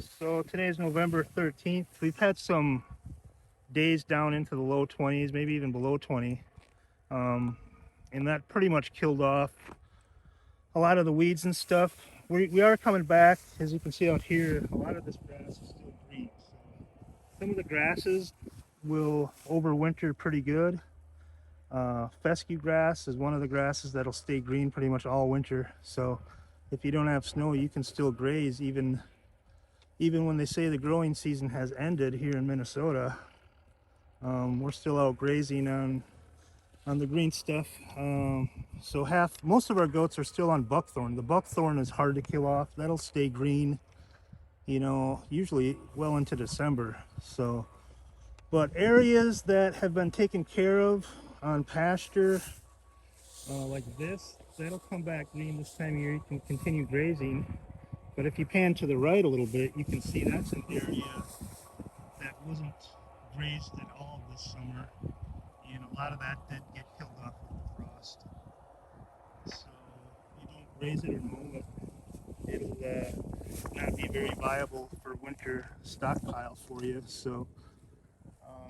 So today is November 13th. We've had some days down into the low 20s, maybe even below 20. And that pretty much killed off a lot of the weeds and stuff. We are coming back. As you can see out here, a lot of this grass is still green. So some of the grasses will overwinter pretty good. Fescue grass is one of the grasses that'll stay green pretty much all winter. So if you don't have snow, you can still graze even when they say the growing season has ended here in Minnesota. We're still out grazing on the green stuff. So most of our goats are still on buckthorn. The buckthorn is hard to kill off. That'll stay green, usually well into December. So, but areas that have been taken care of on pasture, like this, that'll come back green this time of year. You can continue grazing. But if you pan to the right a little bit, you can see that's an area that wasn't grazed at all this summer, and a lot of that did get killed off with the frost. So if you don't graze it or mow it, it'll not be very viable for winter stockpile for you. So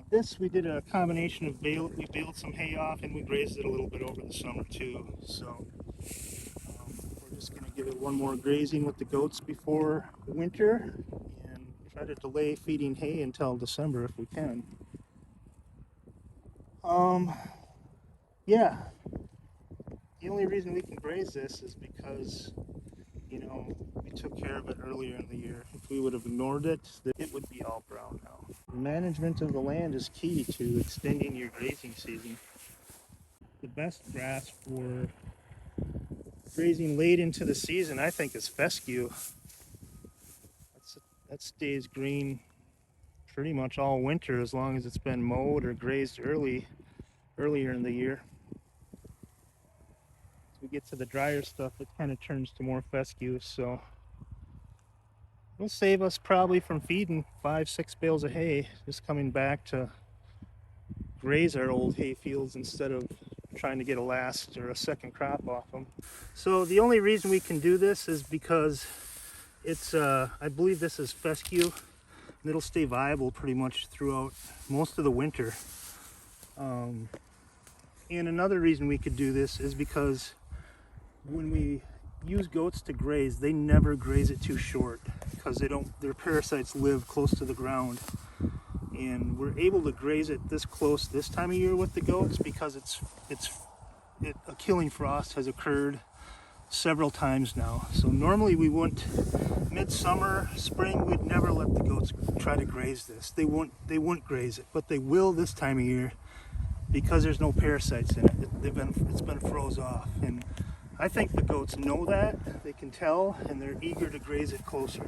this we did a combination of we baled some hay off and we grazed it a little bit over the summer too. So we're just going to give it one more grazing with the goats before winter and try to delay feeding hay until December if we can. Yeah, the only reason we can graze this is because, we took care of it earlier in the year. If we would have ignored it, it would be all brown now. Management of the land is key to extending your grazing season. The best grass for grazing late into the season, I think, is fescue. That stays green pretty much all winter as long as it's been mowed or grazed earlier in the year. As we get to the drier stuff, it kind of turns to more fescue, so it'll save us probably from feeding 5-6 bales of hay, just coming back to graze our old hay fields instead of trying to get a last or a second crop off them. So the only reason we can do this is because it's I believe this is fescue, and it'll stay viable pretty much throughout most of the winter. And another reason we could do this is because when we use goats to graze, they never graze it too short because their parasites live close to the ground. And we're able to graze it this close this time of year with the goats because a killing frost has occurred several times now. So normally we wouldn't, midsummer, spring, we'd never let the goats try to graze this. They wouldn't graze it, but they will this time of year because there's no parasites in it. It's been froze off, and I think the goats know that. They can tell, and they're eager to graze it closer.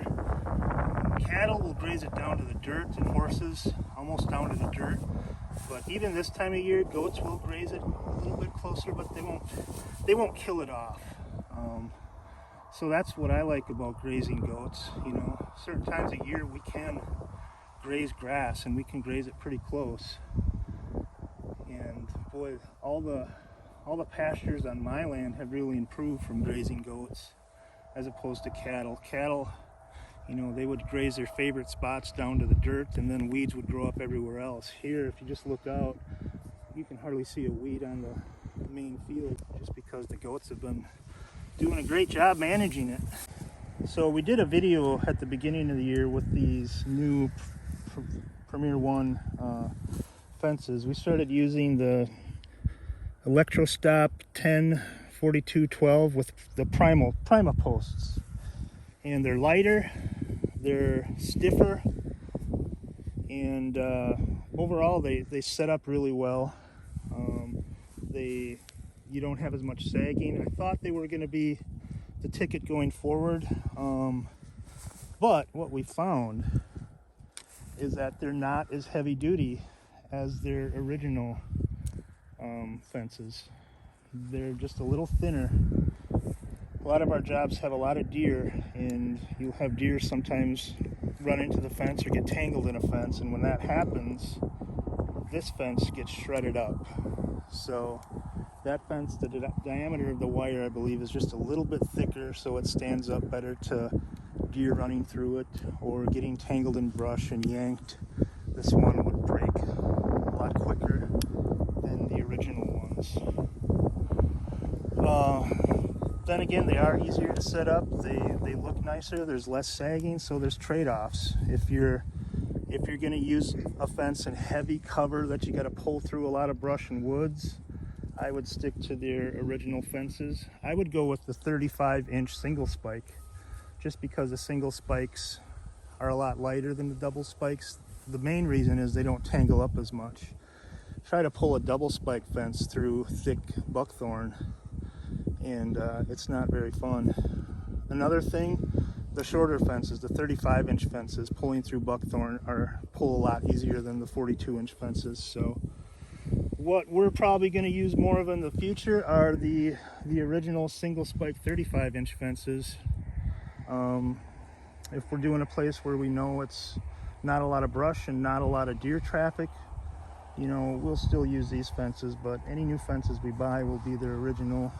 Cattle will graze it down to the dirt, and horses almost down to the dirt. But even this time of year, goats will graze it a little bit closer, but they won't kill it off. So that's what I like about grazing goats. Certain times of year we can graze grass, and we can graze it pretty close. And boy, all the pastures on my land have really improved from grazing goats as opposed to cattle. Cattle, they would graze their favorite spots down to the dirt, and then weeds would grow up everywhere else. Here, if you just look out, you can hardly see a weed on the main field just because the goats have been doing a great job managing it. So we did a video at the beginning of the year with these new Premier One fences. We started using the ElectroStop 10-42-12 with the Prima posts, and they're lighter, they're stiffer, and overall they set up really well. You don't have as much sagging. I thought they were going to be the ticket going forward, but what we found is that they're not as heavy duty as their original fences. They're just a little thinner. A lot of our jobs have a lot of deer, and you'll have deer sometimes run into the fence or get tangled in a fence, and when that happens, this fence gets shredded up. So that fence, the diameter of the wire, I believe, is just a little bit thicker, so it stands up better to deer running through it or getting tangled in brush and yanked, this one would break a lot quicker than the original ones. Then again, they are easier to set up. They look nicer. There's less sagging, so there's trade-offs. If you're going to use a fence in heavy cover that you got to pull through a lot of brush and woods, I would stick to their original fences. I would go with the 35-inch single spike, just because the single spikes are a lot lighter than the double spikes. The main reason is they don't tangle up as much. Try to pull a double spike fence through thick buckthorn, and it's not very fun. Another thing, the shorter fences, the 35-inch fences, pulling through buckthorn pull a lot easier than the 42-inch fences. So what we're probably going to use more of in the future are the original single spike 35-inch fences. If we're doing a place where we know it's not a lot of brush and not a lot of deer traffic, you know, we'll still use these fences, but any new fences we buy will be their original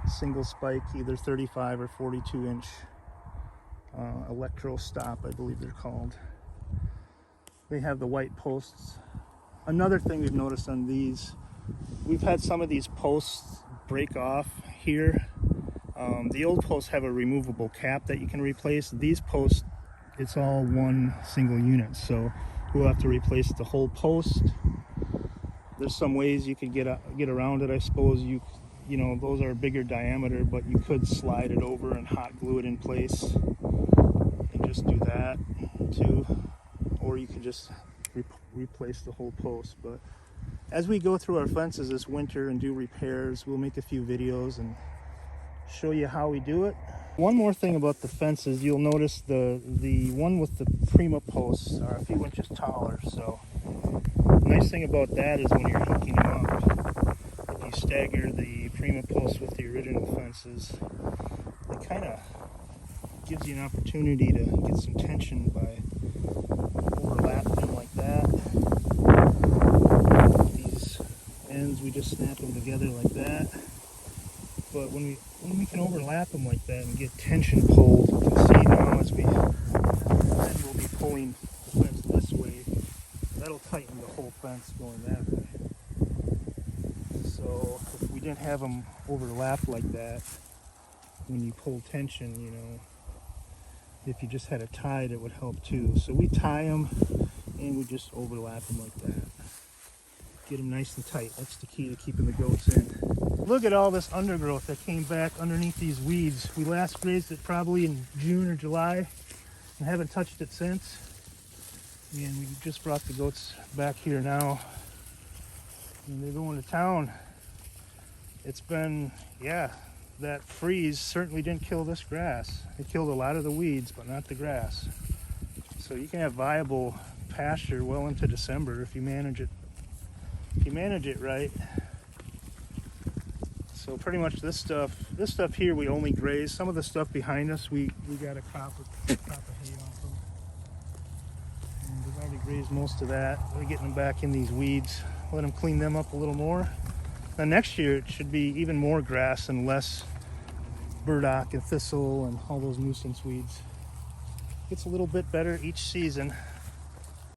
single spike, either 35 or 42-inch electro stop, I believe they're called. They have the white posts. Another thing we've noticed on these, we've had some of these posts break off here. The old posts have a removable cap that you can replace. These posts, it's all one single unit, so we'll have to replace the whole post. There's some ways you could get around it, I suppose. You know, those are bigger diameter, but you could slide it over and hot glue it in place and just do that too. Or you could just replace the whole post. But as we go through our fences this winter and do repairs, we'll make a few videos and show you how we do it. One more thing about the fences, you'll notice the one with the Prima posts are a few inches taller. So the nice thing about that is when you're hooking them up, if you stagger the Prima posts with the original fences, it kind of gives you an opportunity to get some tension by overlapping them like that. These ends, we just snap them together like that. But when we can overlap them like that and get tension pulled, you can see now as then we'll be pulling the fence this way. That'll tighten the whole fence going that way. So if we didn't have them overlap like that, when you pull tension, you know, if you just had it tied, it would help too. So we tie them and we just overlap them like that. Get them nice and tight. That's the key to keeping the goats in. Look at all this undergrowth that came back underneath these weeds. We last grazed it probably in June or July and haven't touched it since. And we just brought the goats back here now. And they're going to town. It's been, yeah, that freeze certainly didn't kill this grass. It killed a lot of the weeds, but not the grass. So you can have viable pasture well into December if you manage it. If you manage it right. So pretty much this stuff here we only graze. Some of the stuff behind us we got a crop of hay off of. And we've already grazed most of that. We're getting them back in these weeds. Let them clean them up a little more. Then next year it should be even more grass and less burdock and thistle and all those nuisance weeds. It's a little bit better each season.